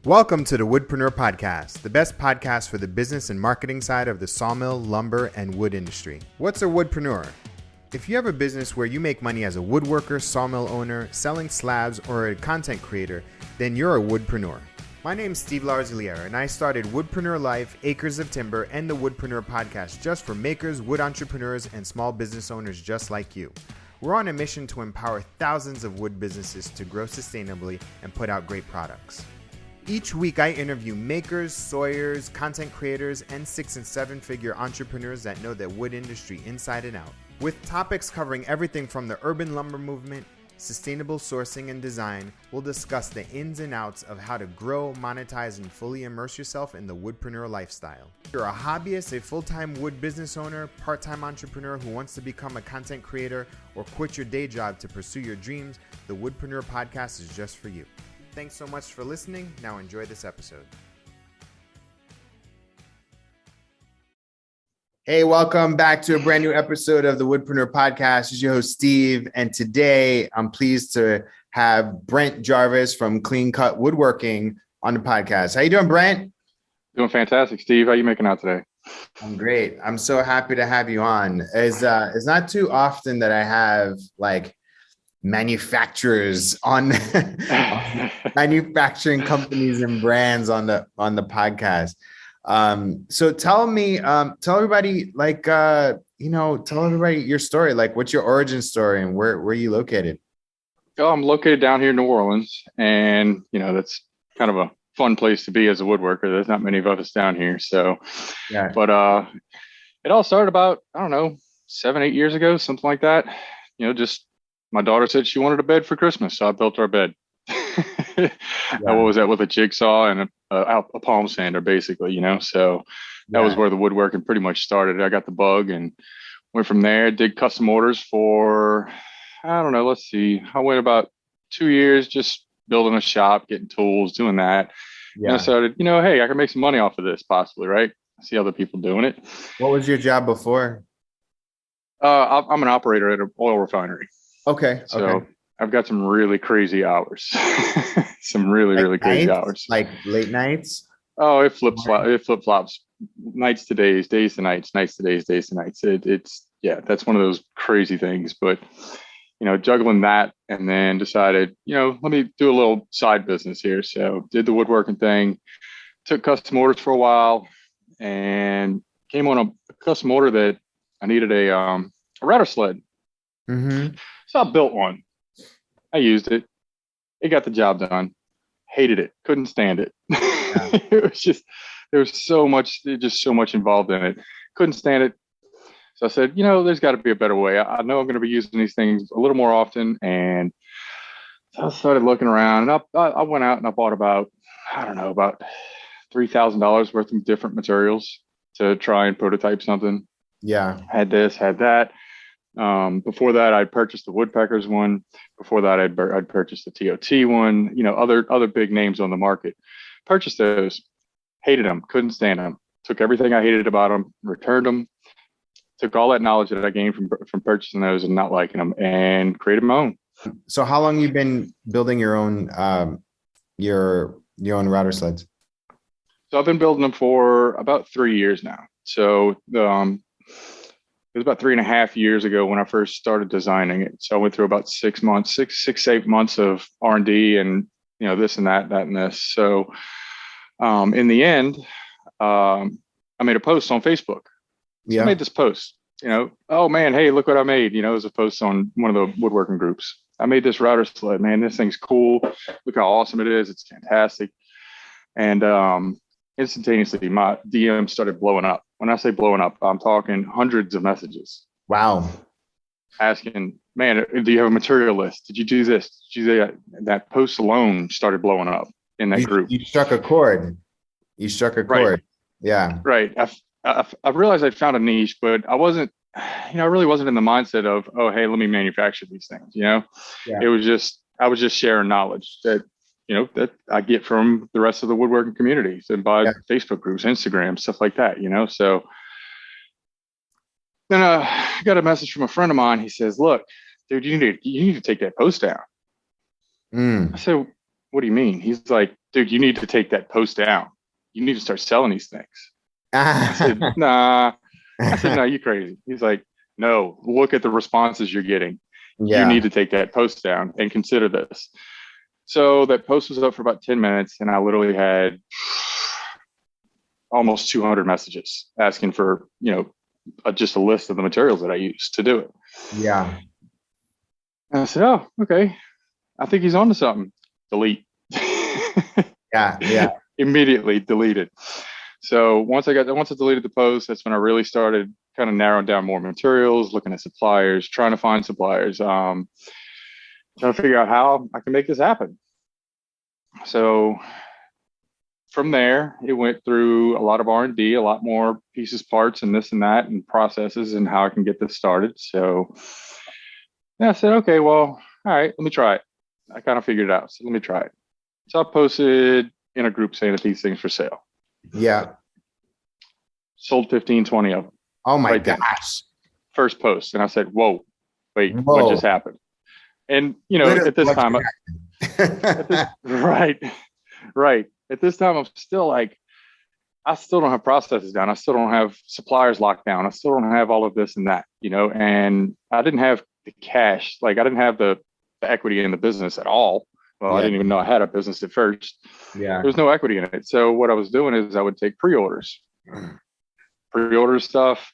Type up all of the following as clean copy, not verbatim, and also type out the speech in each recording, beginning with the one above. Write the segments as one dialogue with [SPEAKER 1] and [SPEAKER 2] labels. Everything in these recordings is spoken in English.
[SPEAKER 1] Welcome to the Woodpreneur podcast, the best podcast for the business and marketing side of the sawmill, lumber, and wood industry. What's a woodpreneur? If you have a business where you make money as a woodworker, sawmill owner, selling slabs, or a content creator, then you're a woodpreneur. My name's Steve Larosiliere, and I started Woodpreneur Life, Acres of Timber, and the Woodpreneur podcast just for makers, wood entrepreneurs, and small business owners just like you. We're on a mission to empower thousands of wood businesses to grow sustainably and put out great products. Each week, I interview makers, sawyers, content creators, and 6- and 7-figure entrepreneurs that know the wood industry inside and out. With topics covering everything from the urban lumber movement, sustainable sourcing and design, we'll discuss the ins and outs of how to grow, monetize, and fully immerse yourself in the woodpreneur lifestyle. If you're a hobbyist, a full-time wood business owner, part-time entrepreneur who wants to become a content creator, or quit your day job to pursue your dreams, the Woodpreneur podcast is just for you. Thanks so much for listening. Now enjoy this episode. Hey, welcome back to a brand new episode of the Woodpreneur podcast. This is your host, Steve. And today I'm pleased to have Brent Jarvis from Clean Cut Woodworking on the podcast. How you doing, Brent?
[SPEAKER 2] Doing fantastic, Steve. How you making out today?
[SPEAKER 1] I'm great. I'm so happy to have you on. It's not too often that I have manufacturers on manufacturing companies and brands on the podcast. So tell everybody your story. Like, what's your origin story and where are you located?
[SPEAKER 2] Oh, I'm located down here in New Orleans, and that's kind of a fun place to be as a woodworker. There's not many of us down here. So, yeah. But it all started about, 7-8 years ago, something like that. Just my daughter said she wanted a bed for Christmas, so I built her a bed. Yeah. What was that, with a jigsaw and a palm sander, basically, So that was where the woodworking pretty much started. I got the bug and went from there, did custom orders for, let's see, I went about 2 years just building a shop, getting tools, doing that. Yeah. And I started, hey, I can make some money off of this possibly, right? I see other people doing it.
[SPEAKER 1] What was your job before?
[SPEAKER 2] I'm an operator at an oil refinery.
[SPEAKER 1] Okay.
[SPEAKER 2] So I've got some really crazy hours. Some really crazy hours.
[SPEAKER 1] Like late nights?
[SPEAKER 2] Oh, it flip-flops. Nights to days, days to nights, nights to days, days to nights. That's one of those crazy things. But, juggling that, and then decided, let me do a little side business here. So did the woodworking thing, took custom orders for a while, and came on a custom order that I needed a router sled.
[SPEAKER 1] Mm-hmm.
[SPEAKER 2] So I built one. I used it. It got the job done. Hated it. Couldn't stand it. Yeah. There was so much involved in it. Couldn't stand it. So I said, there's got to be a better way. I know I'm going to be using these things a little more often. And so I started looking around, and I went out and I bought about $3,000 worth of different materials to try and prototype something.
[SPEAKER 1] Yeah.
[SPEAKER 2] Had this, had that. Before that, I'd purchased the Woodpeckers one. Before that, I'd purchased the TOT one, other big names on the market. Purchased those, hated them, couldn't stand them. Took everything I hated about them, returned them, took all that knowledge that I gained from purchasing those and not liking them, and created my own.
[SPEAKER 1] So how long you been building your own router sleds?
[SPEAKER 2] So I've been building them for about 3 years now. So it was about 3.5 years ago when I first started designing it. So I went through about 6 months, 8 months of R&D and, this and that and this. So in the end, I made a post on Facebook. So I made this post, oh man, hey, look what I made. It was a post on one of the woodworking groups. I made this router sled, man. This thing's cool. Look how awesome it is. It's fantastic. And instantaneously, my DM started blowing up. When I say blowing up, I'm talking hundreds of messages.
[SPEAKER 1] Wow.
[SPEAKER 2] Asking, man, do you have a material list? Did you do this? Did you do that? That post alone started blowing up in that group.
[SPEAKER 1] You struck a chord.
[SPEAKER 2] Right.
[SPEAKER 1] Yeah.
[SPEAKER 2] Right. I realized I'd found a niche, but I wasn't, I really wasn't in the mindset of, oh, hey, let me manufacture these things. Yeah. I was just sharing knowledge that I get from the rest of the woodworking communities and by Facebook groups, Instagram, stuff like that, So then I got a message from a friend of mine. He says, look, dude, you need to take that post down. I said, what do you mean? He's like, dude, you need to take that post down. You need to start selling these things. I said, nah. I said, no, you crazy. He's like, no, look at the responses you're getting. Yeah. You need to take that post down and consider this. So that post was up for about 10 minutes, and I literally had almost 200 messages asking for, just a list of the materials that I used to do it.
[SPEAKER 1] Yeah.
[SPEAKER 2] And I said, oh, okay. I think he's onto something. Delete.
[SPEAKER 1] Yeah.
[SPEAKER 2] Immediately deleted. So once I deleted the post, that's when I really started kind of narrowing down more materials, looking at suppliers, trying to find suppliers, trying to figure out how I can make this happen. So from there, it went through a lot of R&D, a lot more pieces, parts, and this and that, and processes, and how I can get this started. So I said, okay, well, all right, let me try it. I kind of figured it out. So let me try it. So I posted in a group saying that these things for sale.
[SPEAKER 1] Yeah.
[SPEAKER 2] Sold 15, 20 of them.
[SPEAKER 1] Oh my gosh.
[SPEAKER 2] First post. And I said, whoa, what just happened? And, literally, at this time, right. At this time, I'm still like, I still don't have processes down. I still don't have suppliers locked down. I still don't have all of this and that, and I didn't have the cash. Like, I didn't have the equity in the business at all. Well, I didn't even know I had a business at first. Yeah. There's no equity in it. So what I was doing is I would take pre-orders stuff.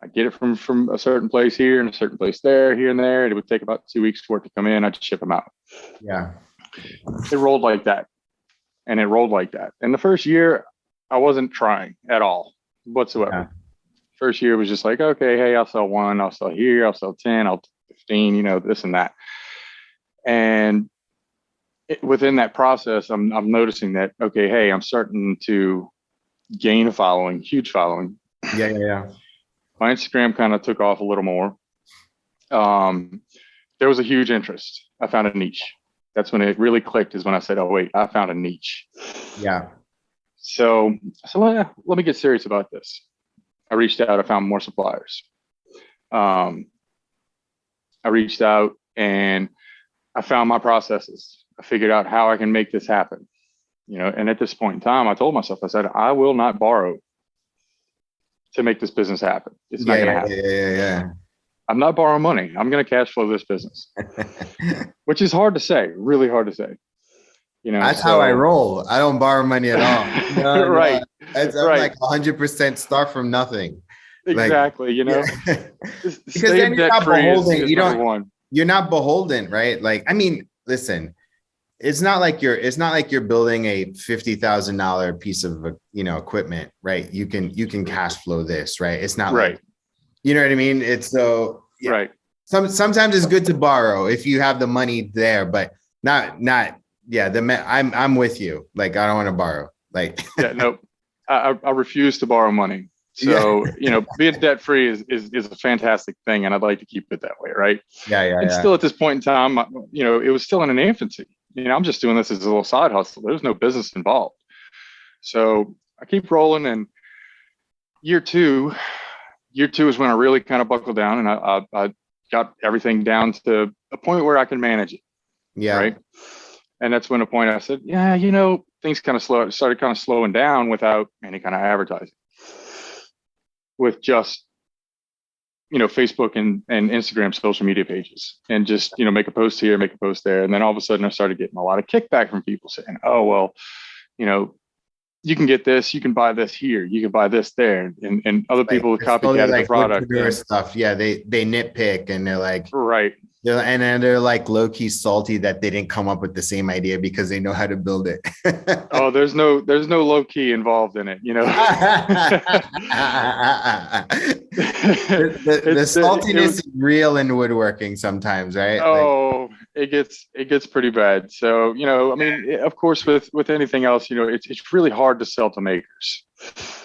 [SPEAKER 2] I get it from a certain place here and a certain place there, here and there. And it would take about 2 weeks for it to come in. I'd ship them out.
[SPEAKER 1] Yeah.
[SPEAKER 2] It rolled like that. And it rolled like that. And the first year, I wasn't trying at all whatsoever. Yeah. First year was just like, okay, hey, I'll sell 1, I'll sell here, I'll sell 10, I'll 15, this and that. And within that process, I'm noticing that, okay, hey, I'm starting to gain a following, huge following.
[SPEAKER 1] Yeah.
[SPEAKER 2] My Instagram kind of took off a little more. There was a huge interest. I found a niche. That's when it really clicked, is when I said, oh, wait, I found a niche.
[SPEAKER 1] Yeah.
[SPEAKER 2] So let me get serious about this. I reached out. I found more suppliers. I reached out and I found my processes. I figured out how I can make this happen. And at this point in time, I told myself, I said, I will not borrow to make this business happen. It's not going to happen.
[SPEAKER 1] Yeah.
[SPEAKER 2] I'm not borrowing money. I'm going to cash flow this business, which is hard to say, really hard to say.
[SPEAKER 1] That's how I roll. I don't borrow money at all.
[SPEAKER 2] Right.
[SPEAKER 1] I'm like 100% start from nothing.
[SPEAKER 2] Exactly.
[SPEAKER 1] Because then you're not beholden. You're not beholden, right? Like, I mean, listen, it's not like you're building a $50,000 piece of equipment, right? You can cash flow this, right? It's not
[SPEAKER 2] right.
[SPEAKER 1] Like, you know what I mean? It's so
[SPEAKER 2] right.
[SPEAKER 1] Sometimes it's good to borrow if you have the money there, but not. Yeah, I'm with you. Like, I don't want to borrow. Like,
[SPEAKER 2] nope. I refuse to borrow money. So, being debt free is a fantastic thing, and I'd like to keep it that way, right?
[SPEAKER 1] Yeah.
[SPEAKER 2] And still at this point in time, it was still in an infancy. I'm just doing this as a little side hustle. There's no business involved. So I keep rolling, and year two is when I really kind of buckled down, and I got everything down to a point where I can manage it.
[SPEAKER 1] Yeah.
[SPEAKER 2] Right. And that's when a point I said, things started kind of slowing down without any kind of advertising, with just, Facebook and Instagram social media pages, and just, make a post here, make a post there. And then all of a sudden I started getting a lot of kickback from people saying, oh, well, you can get this, you can buy this here, you can buy this there. And other people copycat the product.
[SPEAKER 1] Stuff. Yeah. They nitpick, and they're like,
[SPEAKER 2] right.
[SPEAKER 1] And then they're like low-key salty that they didn't come up with the same idea because they know how to build it.
[SPEAKER 2] Oh, there's no low-key involved in it,
[SPEAKER 1] the saltiness is real in woodworking sometimes, right?
[SPEAKER 2] Oh, like, it gets pretty bad. So, I mean, of course, with anything else, it's really hard to sell to makers.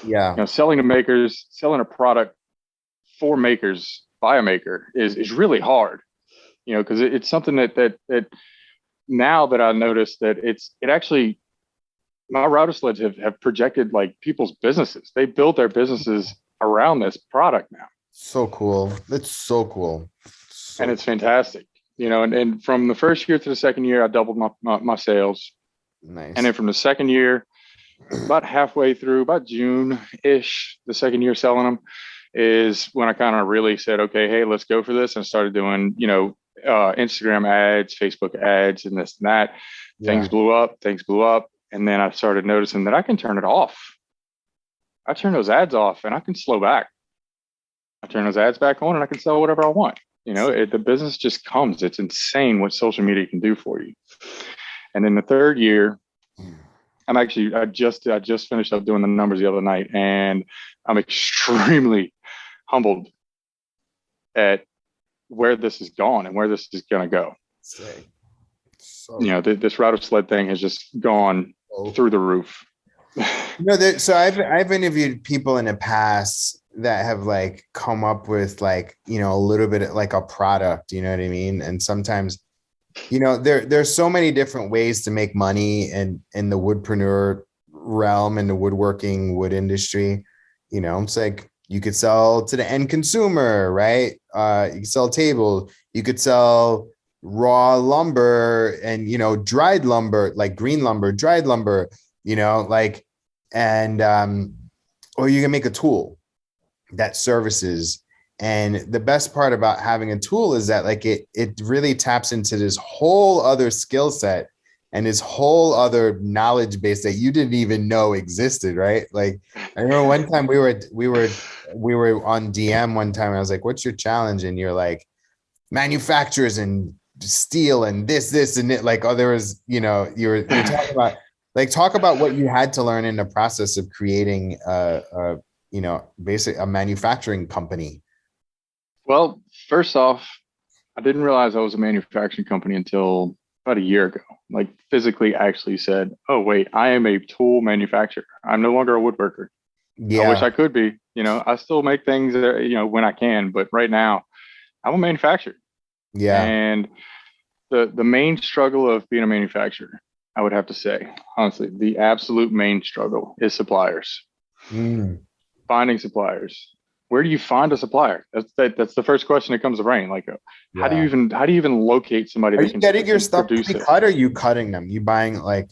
[SPEAKER 1] Yeah.
[SPEAKER 2] Selling to makers, selling a product for makers by a maker is really hard. Because it's something that now that I noticed that it actually, my router sleds have projected like people's businesses. They build their businesses around this product now.
[SPEAKER 1] So cool. That's so cool.
[SPEAKER 2] And it's fantastic. And from the first year to the second year, I doubled my sales.
[SPEAKER 1] Nice.
[SPEAKER 2] And then from the second year, about halfway through, about June-ish, the second year selling them is when I kind of really said, okay, hey, let's go for this. And started doing, Instagram ads, Facebook ads, and this and that. Things blew up. And then I started noticing that I can turn it off. I turn those ads off and I can slow back. I turn those ads back on and I can sell whatever I want. The business just comes. It's insane what social media can do for you. And then the third year, I just finished up doing the numbers the other night, and I'm extremely humbled at where this has gone and where this is going to go. This router sled thing has just gone through the roof.
[SPEAKER 1] So I've interviewed people in the past that have like come up with like, a little bit of like a product, you know what I mean? And sometimes, there's so many different ways to make money in the woodpreneur realm, in the woodworking wood industry. It's like you could sell to the end consumer, right? You could sell tables, you could sell raw lumber and, dried lumber, like green lumber, dried lumber, or you can make a tool that services. And the best part about having a tool is that like it really taps into this whole other skill set and this whole other knowledge base that you didn't even know existed, right? Like I remember one time we were on DM one time. I was like, "What's your challenge?" And you're like, "Manufacturers and steel and this and it." Like, there was, you're talking about talk about what you had to learn in the process of creating basically a manufacturing company.
[SPEAKER 2] Well, first off, I didn't realize I was a manufacturing company until about a year ago. Like physically actually said, oh, wait, I am a tool manufacturer. I'm no longer a woodworker. Yeah. I wish I could be. I still make things, when I can. But right now, I'm a manufacturer.
[SPEAKER 1] Yeah.
[SPEAKER 2] And the main struggle of being a manufacturer, I would have to say, honestly, the absolute main struggle is suppliers. Finding suppliers. Where do you find a supplier? That's the first question that comes to brain. Like, how do you even locate somebody?
[SPEAKER 1] Are you getting your stuff pre-cut, or are you cutting them? You buying like?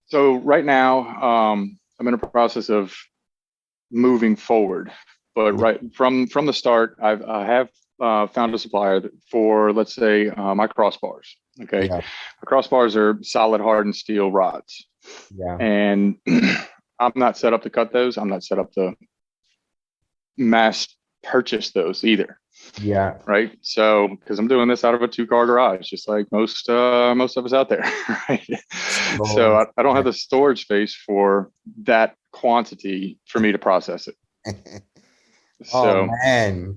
[SPEAKER 2] So right now, I'm in a process of moving forward, but right from the start, I have found a supplier for, let's say, my crossbars. Okay, my crossbars are solid hardened steel rods.
[SPEAKER 1] Yeah,
[SPEAKER 2] and I'm not set up to cut those. I'm not set up to mass purchase those either.
[SPEAKER 1] Yeah.
[SPEAKER 2] Right. So, because I'm doing this out of a 2-car garage, just like most of us out there. Right. So I don't have the storage space for that quantity for me to process it.
[SPEAKER 1] Oh man.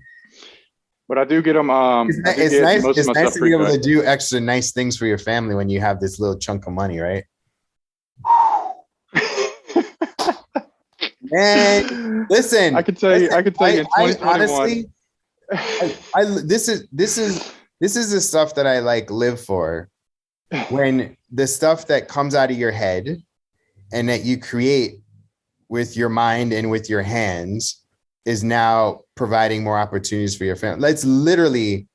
[SPEAKER 2] But I do get them.
[SPEAKER 1] It's nice to be able to do extra nice things for your family when you have this little chunk of money, right? Man, listen.
[SPEAKER 2] I could tell you.
[SPEAKER 1] I honestly, this is the stuff that I like live for. When the stuff that comes out of your head and that you create with your mind and with your hands is now providing more opportunities for your family. That's literally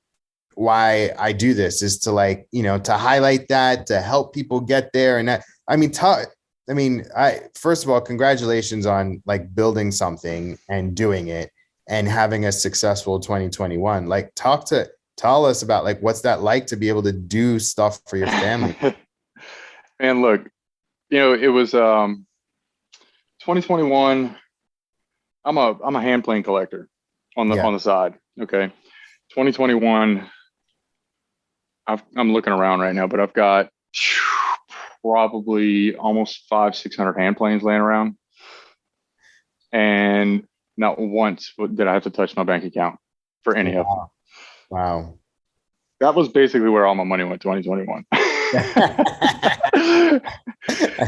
[SPEAKER 1] why I do this, is to to highlight that, to help people get there. And that, first of all, congratulations on building something and doing it and having a successful 2021. Tell us about what's that like to be able to do stuff for your family.
[SPEAKER 2] And look, it was 2021. I'm a hand plane collector on the side. Okay. 2021. I'm looking around right now, but I've got probably almost 500-600 hand planes laying around. And not once did I have to touch my bank account for any of them.
[SPEAKER 1] Wow.
[SPEAKER 2] That was basically where all my money went 2021.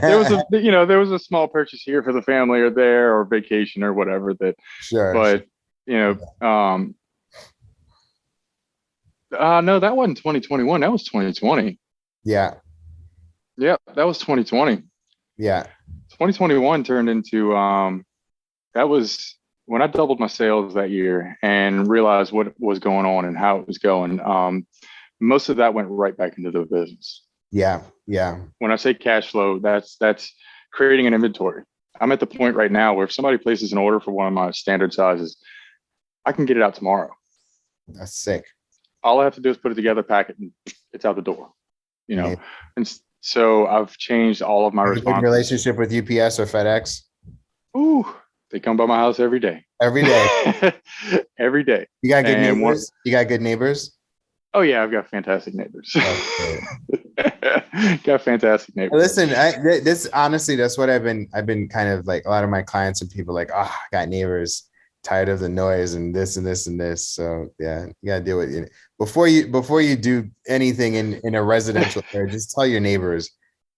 [SPEAKER 2] There was a small purchase here for the family or there, or vacation or whatever that.
[SPEAKER 1] Sure.
[SPEAKER 2] But, no, that wasn't 2021. That was 2020.
[SPEAKER 1] Yeah.
[SPEAKER 2] Yeah, that was 2020.
[SPEAKER 1] Yeah.
[SPEAKER 2] 2021 turned into, that was when I doubled my sales that year and realized what was going on and how it was going. Most of that went right back into the business.
[SPEAKER 1] Yeah. Yeah.
[SPEAKER 2] When I say cash flow, that's creating an inventory. I'm at the point right now where if somebody places an order for one of my standard sizes, I can get it out tomorrow.
[SPEAKER 1] That's sick.
[SPEAKER 2] All I have to do is put it together, pack it, and it's out the door, you know?
[SPEAKER 1] Amazing.
[SPEAKER 2] And so I've changed all of my
[SPEAKER 1] Have a good
[SPEAKER 2] responses.
[SPEAKER 1] relationship with UPS or FedEx?
[SPEAKER 2] Ooh, they come by my house every day.
[SPEAKER 1] Every day.
[SPEAKER 2] Every day.
[SPEAKER 1] You got good
[SPEAKER 2] And
[SPEAKER 1] neighbors? You got good neighbors?
[SPEAKER 2] oh yeah, I've got fantastic neighbors. Got fantastic neighbors.
[SPEAKER 1] Listen, this honestly, that's what I've been kind of like, a lot of my clients and people like, oh, I got neighbors, tired of the noise and this and this and this. So yeah, you gotta deal with it. Before you do anything in a residential area, just tell your neighbors.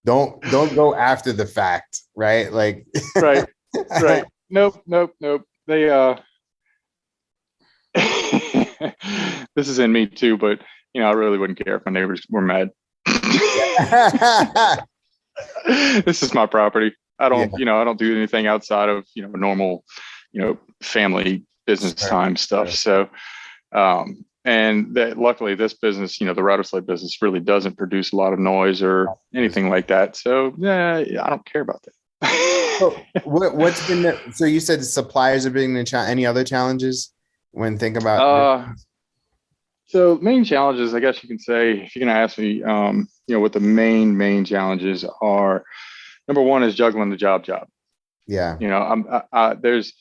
[SPEAKER 1] Don't go after the fact, right? Like
[SPEAKER 2] right. Nope. They this is in me too, but I really wouldn't care if my neighbors were mad. This is my property. I don't do anything outside of, normal, family business time stuff. So, and that luckily this business, the Larosiliere business really doesn't produce a lot of noise or anything like that. So yeah, I don't care about that.
[SPEAKER 1] So what's been so you said the suppliers are being the any other challenges when thinking about
[SPEAKER 2] so main challenges, I guess you can say, if you're going to ask me, what the main challenges are. Number one is juggling the job.
[SPEAKER 1] Yeah.
[SPEAKER 2] There's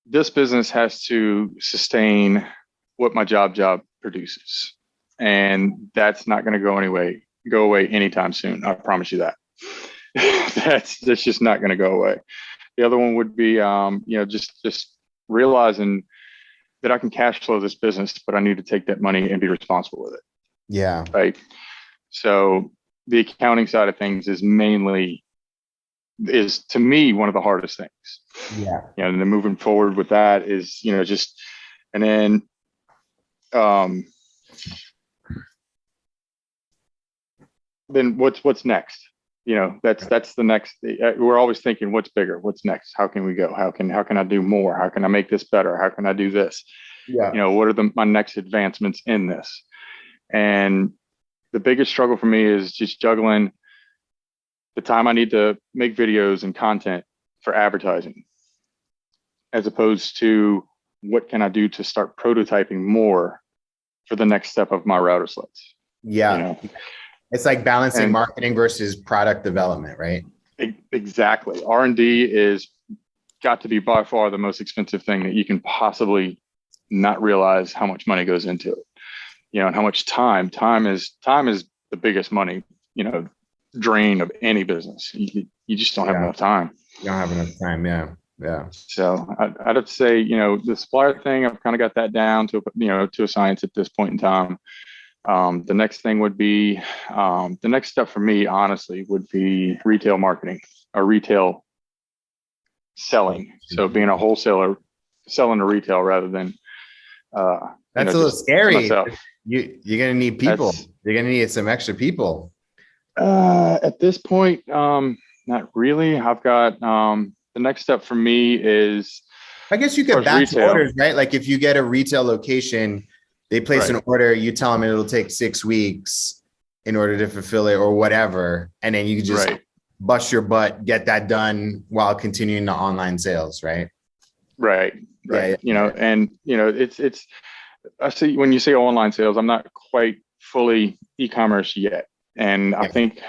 [SPEAKER 2] this business has to sustain what my job produces, and that's not going to go away anytime soon. I promise you that. That's just not going to go away. The other one would be, just realizing that I can cash flow this business, but I need to take that money and be responsible with it.
[SPEAKER 1] Yeah.
[SPEAKER 2] Right. So the accounting side of things is to me one of the hardest things.
[SPEAKER 1] Yeah.
[SPEAKER 2] And then moving forward with that is, and then then what's next? That's the next. We're always thinking, what's bigger? What's next? How can we go? How can I do more? How can I make this better? How can I do this?
[SPEAKER 1] Yeah.
[SPEAKER 2] What are my next advancements in this? And the biggest struggle for me is just juggling the time I need to make videos and content for advertising, as opposed to what can I do to start prototyping more for the next step of my router sleds.
[SPEAKER 1] Yeah. It's like balancing marketing versus product development, right?
[SPEAKER 2] Exactly. R&D is got to be by far the most expensive thing that you can possibly not realize how much money goes into it. And how much time is the biggest money, drain of any business. You just don't have enough time.
[SPEAKER 1] You don't have enough time. Yeah. Yeah.
[SPEAKER 2] So I'd have to say, the supplier thing, I've kind of got that down to a science at this point in time. The next thing would be, the next step for me, honestly, would be retail marketing or retail selling. So being a wholesaler, selling to retail rather than,
[SPEAKER 1] that's a little scary. You're going to need people. You're going to need some extra people.
[SPEAKER 2] At this point, not really. I've got, the next step for me is,
[SPEAKER 1] I guess you could batch orders, right? Like if you get a retail location, they place an order, you tell them it'll take 6 weeks in order to fulfill it or whatever. And then you can just bust your butt, get that done while continuing the online sales, right?
[SPEAKER 2] Right.
[SPEAKER 1] Yeah.
[SPEAKER 2] And it's, I see when you say online sales, I'm not quite fully e-commerce yet. And I think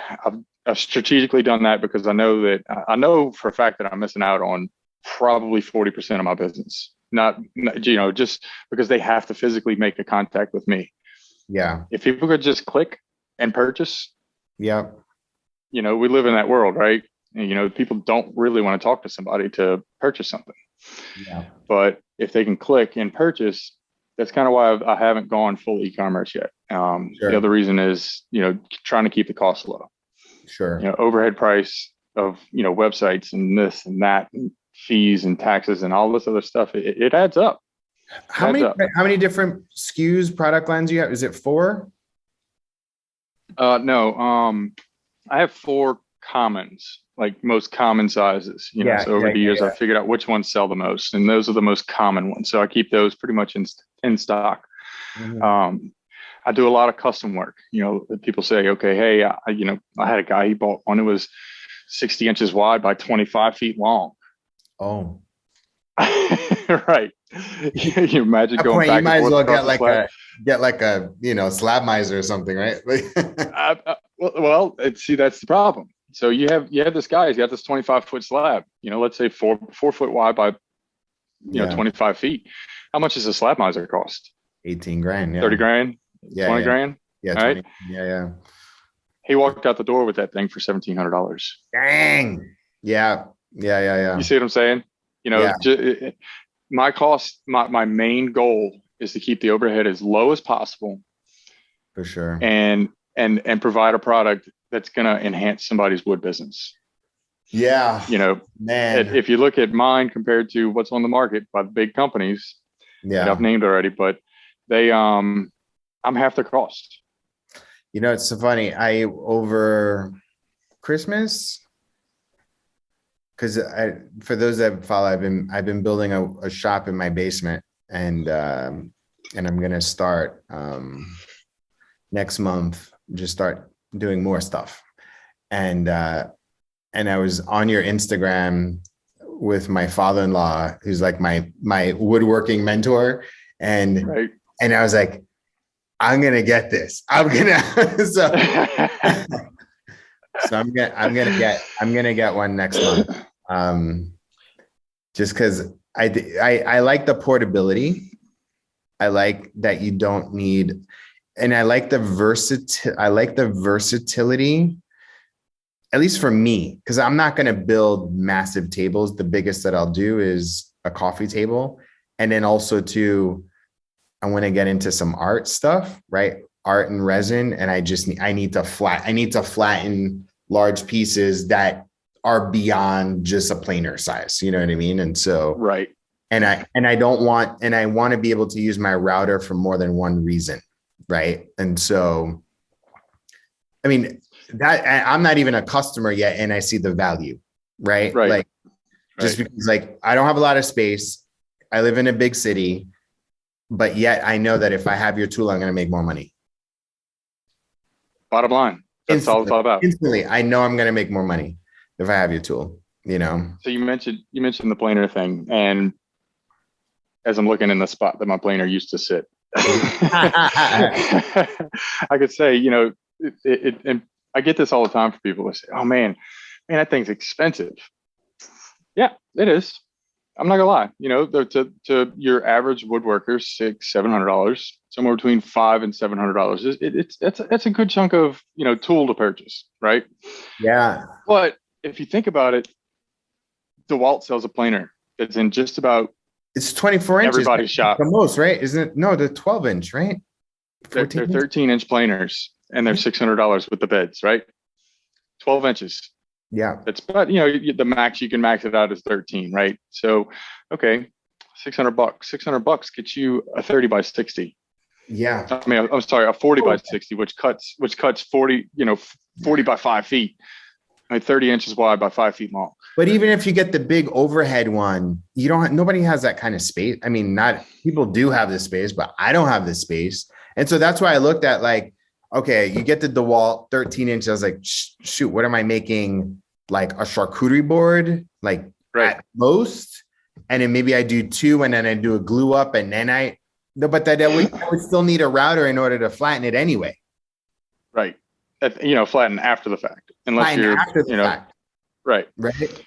[SPEAKER 2] I've strategically done that because I know for a fact that I'm missing out on probably 40% of my business. Not just because they have to physically make a contact with me.
[SPEAKER 1] Yeah.
[SPEAKER 2] If people could just click and purchase.
[SPEAKER 1] Yeah.
[SPEAKER 2] We live in that world, right? And, people don't really want to talk to somebody to purchase something.
[SPEAKER 1] Yeah.
[SPEAKER 2] But if they can click and purchase, that's kind of why I haven't gone full e-commerce yet. The other reason is, trying to keep the costs low.
[SPEAKER 1] Sure.
[SPEAKER 2] Overhead price of, websites and this and that, and fees and taxes and all this other stuff. It adds up.
[SPEAKER 1] How many different SKUs, product lines you have? Is it 4?
[SPEAKER 2] No. I have 4 commons, like most common sizes. So over the years, I figured out which ones sell the most, and those are the most common ones. So I keep those pretty much in stock. Mm-hmm. I do a lot of custom work. People say, okay, hey, I had a guy, he bought one that was 60 inches wide by 25 feet long.
[SPEAKER 1] Oh,
[SPEAKER 2] right. You imagine
[SPEAKER 1] at that
[SPEAKER 2] going
[SPEAKER 1] point, you
[SPEAKER 2] back and
[SPEAKER 1] might as
[SPEAKER 2] forth
[SPEAKER 1] well
[SPEAKER 2] across the slab.
[SPEAKER 1] get like a, slab miser or something, right?
[SPEAKER 2] Well, see, that's the problem. So you have this guy, he's got this 25-foot slab, let's say 4 foot wide by, 25 feet. How much does a slab miser cost?
[SPEAKER 1] 18 grand. Yeah.
[SPEAKER 2] 30 grand,
[SPEAKER 1] Yeah.
[SPEAKER 2] 20
[SPEAKER 1] Yeah.
[SPEAKER 2] grand.
[SPEAKER 1] Yeah.
[SPEAKER 2] All
[SPEAKER 1] 20,
[SPEAKER 2] right.
[SPEAKER 1] Yeah. Yeah.
[SPEAKER 2] He walked out the door with that thing for $1,700.
[SPEAKER 1] Dang. Yeah. Yeah. Yeah.
[SPEAKER 2] You
[SPEAKER 1] Yeah.
[SPEAKER 2] see what I'm saying?
[SPEAKER 1] Yeah.
[SPEAKER 2] My cost, my main goal is to keep the overhead as low as possible,
[SPEAKER 1] For sure.
[SPEAKER 2] and provide a product that's going to enhance somebody's wood business.
[SPEAKER 1] Yeah. Man.
[SPEAKER 2] If you look at mine compared to what's on the market by the big companies that I've named already, but I'm half their cost.
[SPEAKER 1] It's so funny. Over Christmas, because for those that follow, I've been building a shop in my basement, and I'm gonna start next month. Just start doing more stuff, and I was on your Instagram with my father-in-law, who's like my woodworking mentor, and
[SPEAKER 2] right.
[SPEAKER 1] And I was like, I'm gonna get this. I'm gonna so I'm gonna get one next month. Just because I like the portability. I like that you don't need, and I like the versatility, at least for me, because I'm not gonna build massive tables. The biggest that I'll do is a coffee table, and then also I want to get into some art stuff, right? Art and resin. And I need to flatten large pieces that are beyond just a planer size. You know what I mean? And so,
[SPEAKER 2] right.
[SPEAKER 1] And I want to be able to use my router for more than one reason. Right. And so, I mean, I'm not even a customer yet, and I see the value, right?
[SPEAKER 2] Right.
[SPEAKER 1] Just because I don't have a lot of space. I live in a big city. But yet I know that if I have your tool, I'm going to make more money.
[SPEAKER 2] Bottom line. That's all it's all about.
[SPEAKER 1] Instantly, I know I'm going to make more money if I have your tool, So
[SPEAKER 2] you mentioned the planer thing. And as I'm looking in the spot that my planer used to sit, I could say, and I get this all the time from people that say, oh man, that thing's expensive. Yeah, it is. I'm not gonna lie, to your average woodworker, $600-$700, somewhere between $500 and $700. That's a good chunk of tool to purchase, right?
[SPEAKER 1] Yeah.
[SPEAKER 2] But if you think about it, DeWalt sells a planer that's in just about
[SPEAKER 1] it's 24 inches.
[SPEAKER 2] Everybody's shop.
[SPEAKER 1] The most, right? Isn't it? No, the 12 inch, right?
[SPEAKER 2] They're 13-inch planers, and they're $600 with the beds, right? 12 inches.
[SPEAKER 1] Yeah.
[SPEAKER 2] But the max you can max it out is 13, right? So, okay, $600. $600 gets you a 30 by 60.
[SPEAKER 1] Yeah.
[SPEAKER 2] I mean, I'm sorry, a 40 by 60, which cuts 40, 40 by 5 feet. 30 inches wide by 5 feet long.
[SPEAKER 1] But even if you get the big overhead one, nobody has that kind of space. I mean, people do have the space, but I don't have the space. And so that's why I looked at okay, you get the DeWalt 13 inches. I was like, shoot, what am I making? Like a charcuterie board,
[SPEAKER 2] right.
[SPEAKER 1] At most. And then maybe I do 2, and then I do a glue up, and then I would still need a router in order to flatten it anyway.
[SPEAKER 2] Right. Flatten after the fact, unless you're, fact. Right.
[SPEAKER 1] Right.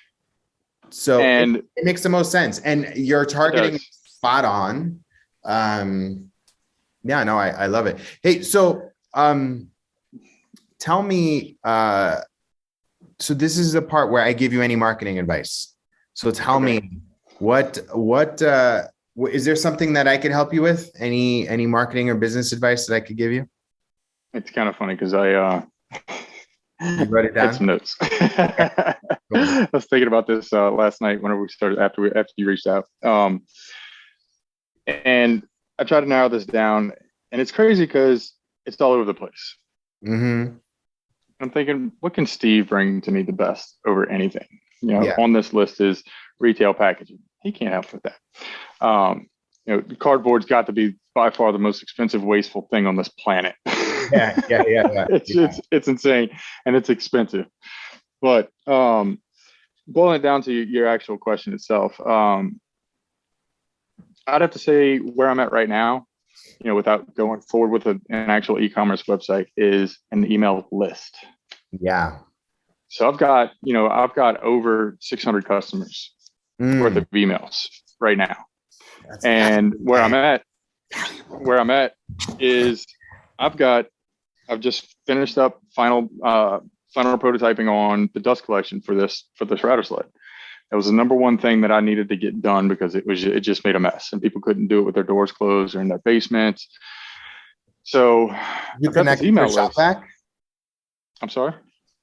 [SPEAKER 1] So it makes the most sense. And you're targeting spot on. Yeah, no, I love it. Hey, so tell me, so this is the part where I give you any marketing advice. So tell me what is there something that I could help you with? Any marketing or business advice that I could give you?
[SPEAKER 2] It's kind of funny because I
[SPEAKER 1] you wrote it down?
[SPEAKER 2] had some notes. I was thinking about this last night whenever we started after you reached out. And I tried to narrow this down, and it's crazy because it's all over the place.
[SPEAKER 1] Mm-hmm.
[SPEAKER 2] I'm thinking, what can Steve bring to me the best over anything? On this list is retail packaging. He can't help with that. cardboard's got to be by far the most expensive, wasteful thing on this planet.
[SPEAKER 1] Yeah.
[SPEAKER 2] It's insane and it's expensive. But boiling it down to your actual question itself, I'd have to say where I'm at right now, without going forward with an actual e-commerce website, is an email list.
[SPEAKER 1] Yeah.
[SPEAKER 2] So I've got over 600 customers worth of emails right now. And where I'm at is I've just finished up final prototyping on the dust collection for this router sled. It was the number one thing that I needed to get done because it just made a mess and people couldn't do it with their doors closed or in their basements. So
[SPEAKER 1] you connect it to a shop vac?
[SPEAKER 2] I'm sorry?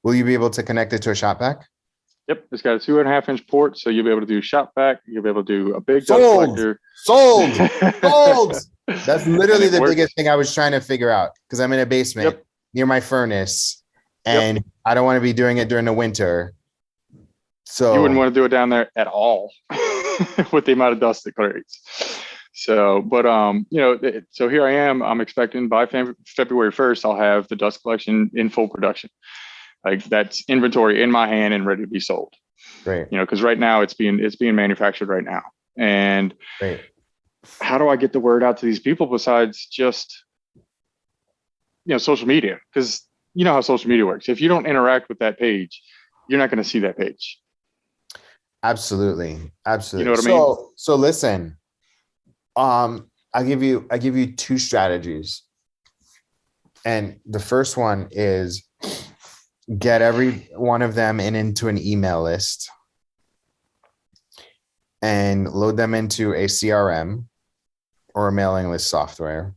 [SPEAKER 1] Will you be able to connect it to a shop vac?
[SPEAKER 2] Yep, it's got a 2.5-inch port, so you'll be able to do shop vac. You'll be able to do a big dust collector.
[SPEAKER 1] Sold. That's literally the biggest thing I was trying to figure out because I'm in a basement near my furnace, and I don't want to be doing it during the winter. So
[SPEAKER 2] you wouldn't want to do it down there at all with the amount of dust it creates. So, but so here I am. I'm expecting by February 1st, I'll have the dust collection in full production. Like that's inventory in my hand and ready to be sold.
[SPEAKER 1] Great.
[SPEAKER 2] Because right now it's being manufactured right now. And
[SPEAKER 1] great.
[SPEAKER 2] How do I get the word out to these people besides just social media? Because you know how social media works. If you don't interact with that page, you're not going to see that page.
[SPEAKER 1] Absolutely.
[SPEAKER 2] You know what I mean?
[SPEAKER 1] So listen, I give you two strategies. And the first one is get every one of them into an email list and load them into a CRM or a mailing list software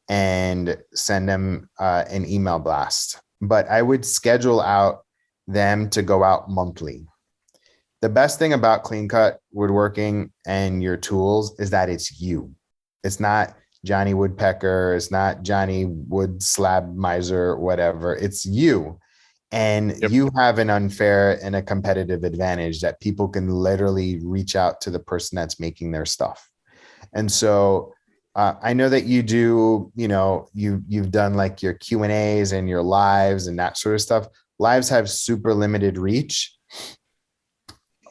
[SPEAKER 1] and send them an email blast. But I would schedule out them to go out monthly. The best thing about Clean Cut Woodworking and your tools is that it's you. It's not Johnny Woodpecker. It's not Johnny Wood Slab Miser, whatever. It's you. And you have an unfair and a competitive advantage that people can literally reach out to the person that's making their stuff. And so I know that you do, you've done like your Q&As and your lives and that sort of stuff. Lives have super limited reach.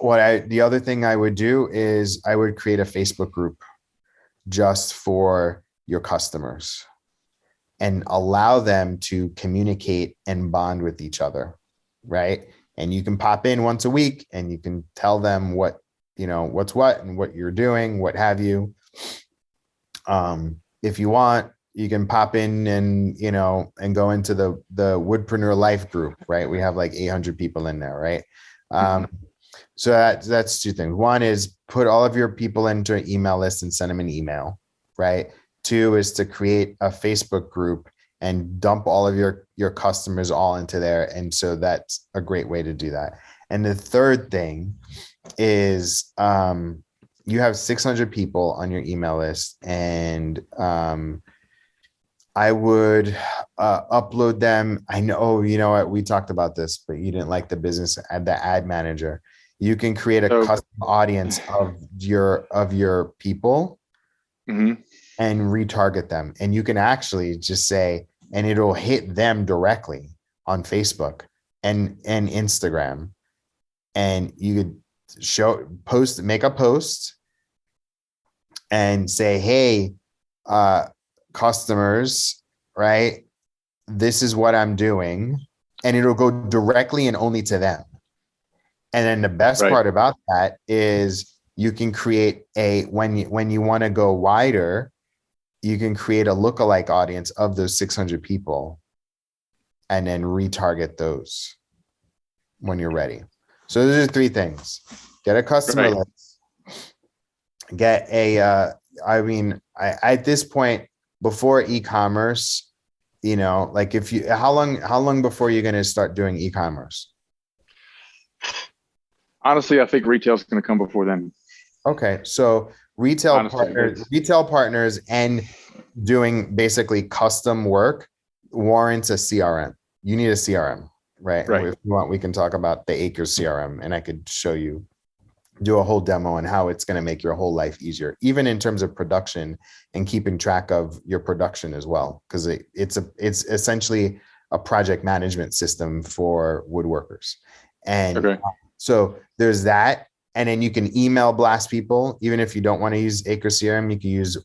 [SPEAKER 1] The other thing I would do is I would create a Facebook group just for your customers and allow them to communicate and bond with each other. Right. And you can pop in once a week and you can tell them what's what and what you're doing, what have you. If you want, you can pop in and go into the Woodpreneur Life group, right? We have like 800 people in there, right? So that's two things. One is put all of your people into an email list and send them an email, right? Two is to create a Facebook group and dump all of your customers all into there. And so that's a great way to do that. And the third thing is you have 600 people on your email list, and I would upload them. I know, you know what, we talked about this, but you didn't like the ad manager. You can create a custom audience of your people and retarget them. And you can actually just say, and it'll hit them directly on Facebook and Instagram. And you could make a post and say, hey, customers, right? This is what I'm doing. And it'll go directly and only to them. And then the best part about that is you can create when you want to go wider, you can create a lookalike audience of those 600 people and then retarget those when you're ready. So those are three things. Get a customer list. Get at this point, before e-commerce, like how long before you're going to start doing e-commerce?
[SPEAKER 2] Honestly, I think retail is going to come before then.
[SPEAKER 1] Okay. So retail partners and doing basically custom work warrants a CRM. You need a CRM, right? If you want, we can talk about the Acres CRM and I could show you do a whole demo on how it's going to make your whole life easier, even in terms of production and keeping track of your production as well. Because it's essentially a project management system for woodworkers. And so there's that. And then you can email blast people. Even if you don't want to use Acre CRM, you can use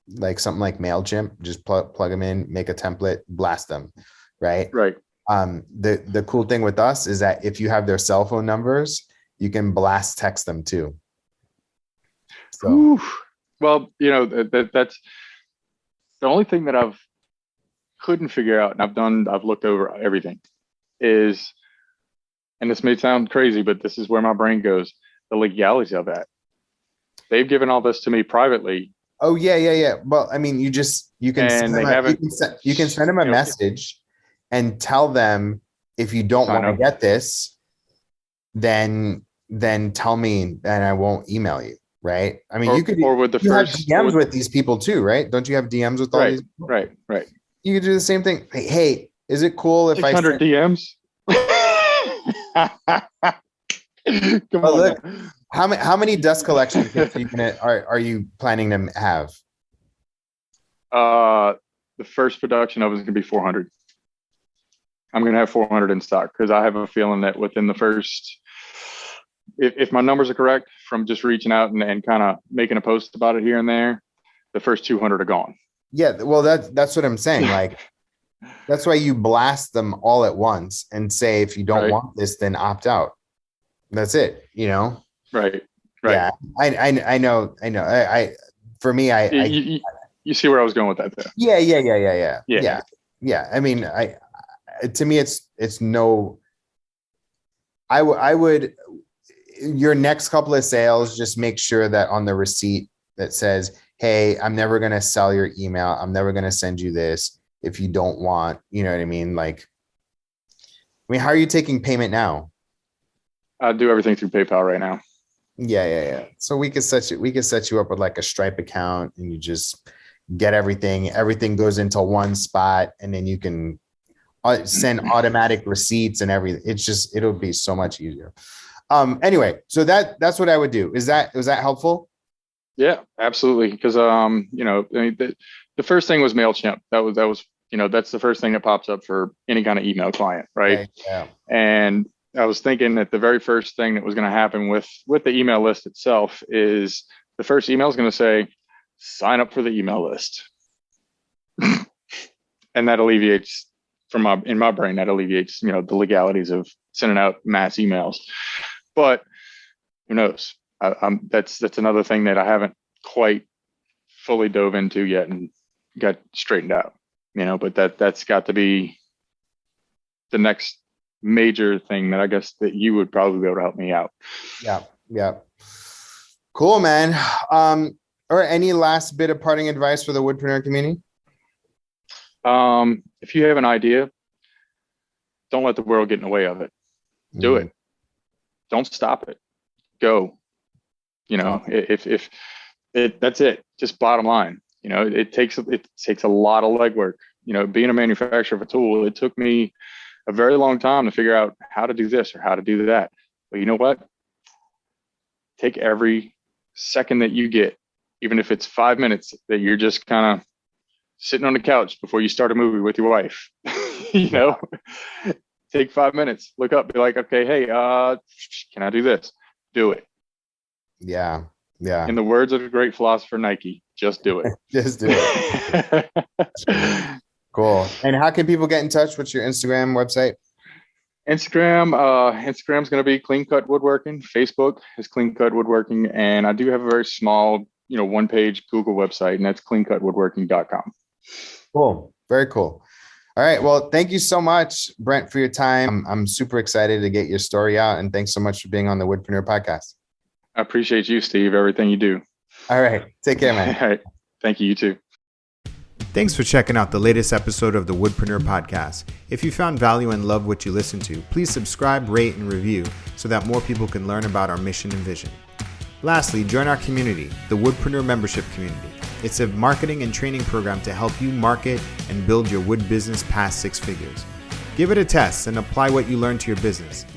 [SPEAKER 1] like something like MailChimp. Just plug them in, make a template, blast them. Right. The cool thing with us is that if you have their cell phone numbers, you can blast text them too. So,
[SPEAKER 2] well, that's the only thing that I've couldn't figure out, and I've looked over everything, is, and this may sound crazy, but this is where my brain goes, the legalities of that. They've given all this to me privately.
[SPEAKER 1] Oh yeah. Well, I mean, you can send them a message and tell them, if you don't want to get this, then tell me and I won't email you. Right. I mean, you have DMs with these people too, right? Don't you have DMs with all these people?
[SPEAKER 2] Right.
[SPEAKER 1] You could do the same thing. Hey, is it cool if
[SPEAKER 2] 600 DMs? Come on.
[SPEAKER 1] Look, how many dust collection kits are you planning to have?
[SPEAKER 2] The first production of it is going to be 400. I'm going to have 400 in stock because I have a feeling that within the first, if my numbers are correct from just reaching out and kind of making a post about it here and there, the first 200 are gone.
[SPEAKER 1] Yeah, well, that's what I'm saying. Like, that's why you blast them all at once and say, if you don't want this, then opt out. That's it.
[SPEAKER 2] Right.
[SPEAKER 1] Yeah, I know. For me,
[SPEAKER 2] you see where I was going with that, though.
[SPEAKER 1] Yeah. I mean, to me, it's no. I would. Your next couple of sales, just make sure that on the receipt that says, hey, I'm never going to sell your email. I'm never going to send you this if you don't want, you know what I mean? Like, how are you taking payment now?
[SPEAKER 2] I do everything through PayPal right now.
[SPEAKER 1] Yeah. So we could set you up with like a Stripe account, and you just get everything. Everything goes into one spot, and then you can send automatic receipts and everything. It'll be so much easier. Anyway, so that's what I would do. Was that helpful?
[SPEAKER 2] Yeah, absolutely. Because the first thing was MailChimp. That was that's the first thing that pops up for any kind of email client, right?
[SPEAKER 1] Yeah.
[SPEAKER 2] And I was thinking that the very first thing that was going to happen with the email list itself is the first email is going to say, sign up for the email list. And that alleviates in my brain, the legalities of sending out mass emails. But who knows? That's another thing that I haven't quite fully dove into yet and got straightened out, but that's got to be the next major thing that I guess that you would probably be able to help me out.
[SPEAKER 1] Yeah. Cool, man. Or any last bit of parting advice for the Woodpreneur community?
[SPEAKER 2] If you have an idea, don't let the world get in the way of it. Do it. Don't stop it. Go. If that's it. Just bottom line. It takes a lot of legwork. Being a manufacturer of a tool, it took me a very long time to figure out how to do this or how to do that. But you know what? Take every second that you get, even if it's 5 minutes that you're just kind of sitting on the couch before you start a movie with your wife, take 5 minutes, look up, be like, okay, hey, can I do this? Do it.
[SPEAKER 1] Yeah.
[SPEAKER 2] In the words of the great philosopher Nike, just do it.
[SPEAKER 1] Just do it. Cool. And how can people get in touch? What's your Instagram website?
[SPEAKER 2] Instagram's going to be Clean Cut Woodworking. Facebook is Clean Cut Woodworking. And I do have a very small, one-page Google website, and that's cleancutwoodworking.com.
[SPEAKER 1] Cool. Very cool. All right. Well, thank you so much, Brent, for your time. I'm super excited to get your story out, and thanks so much for being on the Woodpreneur podcast.
[SPEAKER 2] I appreciate you, Steve, everything you do.
[SPEAKER 1] All right. Take care, man.
[SPEAKER 2] All right. Thank you. You too.
[SPEAKER 1] Thanks for checking out the latest episode of the Woodpreneur podcast. If you found value and love what you listened to, please subscribe, rate, and review so that more people can learn about our mission and vision. Lastly, join our community, the Woodpreneur Membership Community. It's a marketing and training program to help you market and build your wood business past 6 figures. Give it a test and apply what you learned to your business.